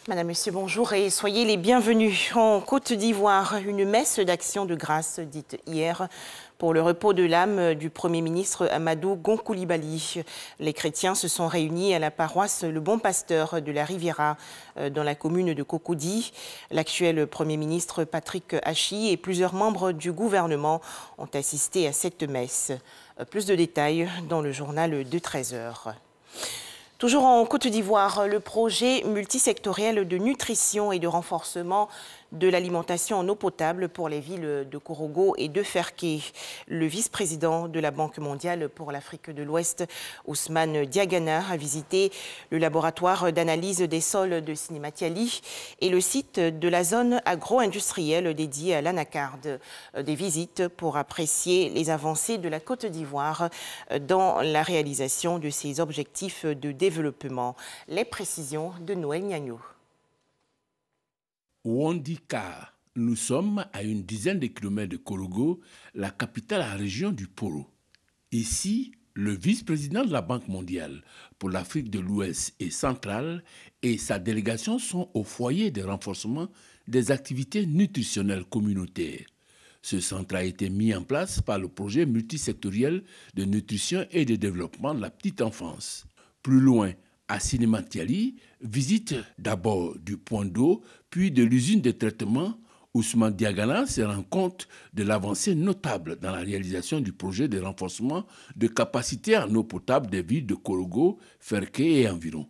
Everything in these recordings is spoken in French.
Madame, Monsieur, bonjour et soyez les bienvenus. En Côte d'Ivoire, une messe d'action de grâce dite hier pour le repos de l'âme du Premier ministre Amadou Gon Coulibaly. Les chrétiens se sont réunis à la paroisse Le Bon Pasteur de la Riviera dans la commune de Cocody. L'actuel Premier ministre Patrick Hachi et plusieurs membres du gouvernement ont assisté à cette messe. Plus de détails dans le journal de 13h. Toujours en Côte d'Ivoire, le projet multisectoriel de nutrition et de renforcement de l'alimentation en eau potable pour les villes de Korogo et de Ferké. Le vice-président de la Banque mondiale pour l'Afrique de l'Ouest, Ousmane Diagana, a visité le laboratoire d'analyse des sols de Sinimatiali et le site de la zone agro-industrielle dédiée à l'anacarde. Des visites pour apprécier les avancées de la Côte d'Ivoire dans la réalisation de ses objectifs de développement. Les précisions de Noël Niagno. Wandika, nous sommes à une dizaine de kilomètres de Korogo, la capitale à la région du Poro. Ici, le vice-président de la Banque mondiale pour l'Afrique de l'Ouest et centrale et sa délégation sont au foyer de renforcement des activités nutritionnelles communautaires. Ce centre a été mis en place par le projet multisectoriel de nutrition et de développement de la petite enfance. Plus loin, à Sinimatiali, visite d'abord du point d'eau, puis de l'usine de traitement. Ousmane Diagana se rend compte de l'avancée notable dans la réalisation du projet de renforcement de capacité en eau potable des villes de Korogo, Ferké et environ.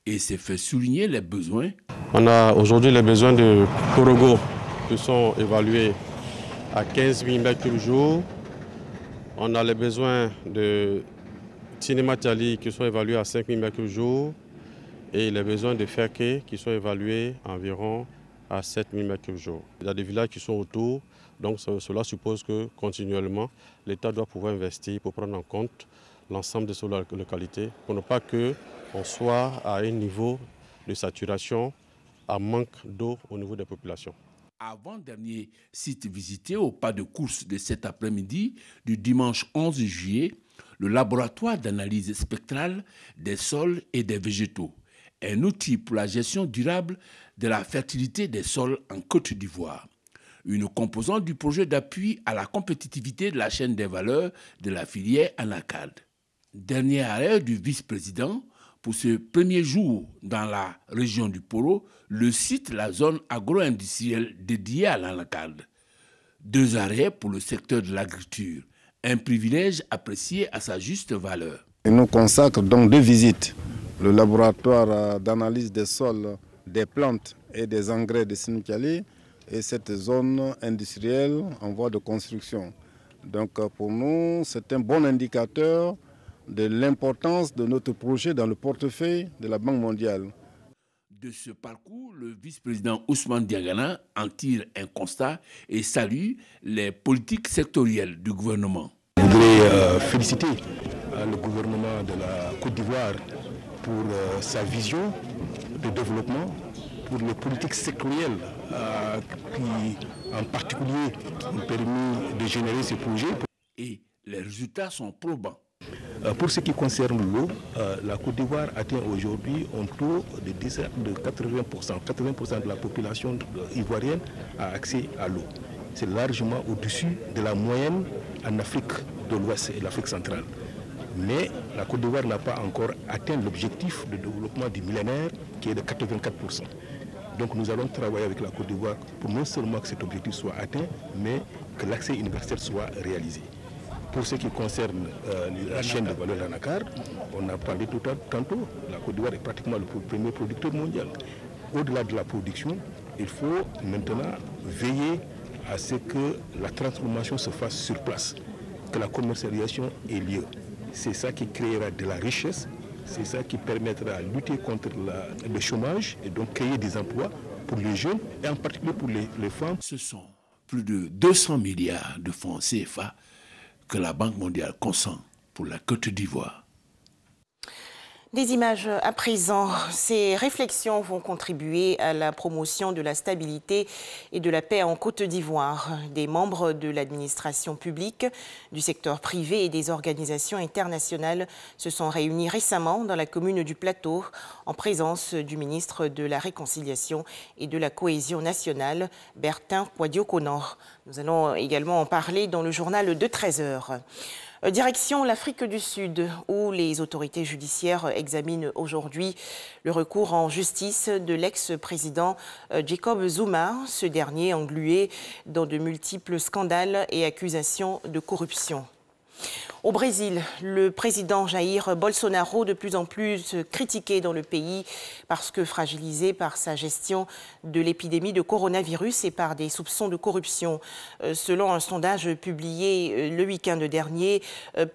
Et s'est fait souligner les besoins. On a aujourd'hui les besoins de Korogo qui sont évalués à 15 000 m3. On a les besoins de Sinimatiali qui sont évalués à 5 000 m3 et les besoins de Ferké qui sont évalués environ à 7 000 m3. Il y a des villages qui sont autour, donc cela suppose que continuellement l'État doit pouvoir investir pour prendre en compte l'ensemble de ces localités pour ne pas qu'on soit à un niveau de saturation, à manque d'eau au niveau des populations. Avant-dernier site visité au pas de course de cet après-midi du dimanche 11 juillet, le laboratoire d'analyse spectrale des sols et des végétaux, un outil pour la gestion durable de la fertilité des sols en Côte d'Ivoire, une composante du projet d'appui à la compétitivité de la chaîne des valeurs de la filière anacarde. Dernier arrêt du vice-président pour ce premier jour dans la région du Poro, le site, la zone agro-industrielle dédiée à l'anacarde. 2 arrêts pour le secteur de l'agriculture. Un privilège apprécié à sa juste valeur. Il nous consacre donc 2 visites. Le laboratoire d'analyse des sols, des plantes et des engrais de Sinimatiali et cette zone industrielle en voie de construction. Donc pour nous, c'est un bon indicateur de l'importance de notre projet dans le portefeuille de la Banque mondiale. De ce parcours, le vice-président Ousmane Diagana en tire un constat et salue les politiques sectorielles du gouvernement. Je voudrais féliciter le gouvernement de la Côte d'Ivoire pour sa vision de développement, pour les politiques sectorielles qui, en particulier, ont permis de générer ce projet. Et les résultats sont probants. Pour ce qui concerne l'eau, la Côte d'Ivoire atteint aujourd'hui un taux de 80%. 80% de la population ivoirienne a accès à l'eau. C'est largement au-dessus de la moyenne en Afrique de l'Ouest et l'Afrique centrale. Mais la Côte d'Ivoire n'a pas encore atteint l'objectif de développement du millénaire qui est de 84%. Donc nous allons travailler avec la Côte d'Ivoire pour non seulement que cet objectif soit atteint, mais que l'accès universel soit réalisé. Pour ce qui concerne la chaîne de valeur de l'anacarde, on a parlé tantôt, la Côte d'Ivoire est pratiquement le premier producteur mondial. Au-delà de la production, il faut maintenant veiller à ce que la transformation se fasse sur place, que la commercialisation ait lieu. C'est ça qui créera de la richesse, c'est ça qui permettra de lutter contre le chômage et donc créer des emplois pour les jeunes et en particulier pour les femmes. Ce sont plus de 200 milliards de francs CFA que la Banque mondiale consent pour la Côte d'Ivoire. Des images à présent. Ces réflexions vont contribuer à la promotion de la stabilité et de la paix en Côte d'Ivoire. Des membres de l'administration publique, du secteur privé et des organisations internationales se sont réunis récemment dans la commune du Plateau en présence du ministre de la Réconciliation et de la Cohésion nationale, Bertin Kouadio-Konor. Nous allons également en parler dans le journal de 13h. Direction l'Afrique du Sud, où les autorités judiciaires examinent aujourd'hui le recours en justice de l'ex-président Jacob Zuma, ce dernier englué dans de multiples scandales et accusations de corruption. Au Brésil, le président Jair Bolsonaro, de plus en plus critiqué dans le pays parce que fragilisé par sa gestion de l'épidémie de coronavirus et par des soupçons de corruption. Selon un sondage publié le week-end dernier,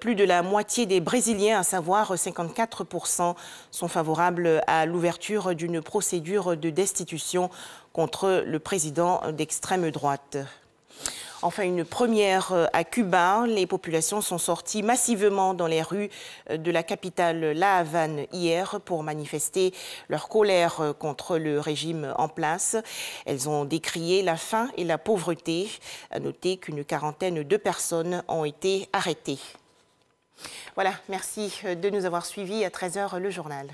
plus de la moitié des Brésiliens, à savoir 54%, sont favorables à l'ouverture d'une procédure de destitution contre le président d'extrême droite. Enfin, une première à Cuba. Les populations sont sorties massivement dans les rues de la capitale La Havane hier pour manifester leur colère contre le régime en place. Elles ont décrié la faim et la pauvreté. À noter qu'une quarantaine de personnes ont été arrêtées. Voilà, merci de nous avoir suivis. À 13h, le journal.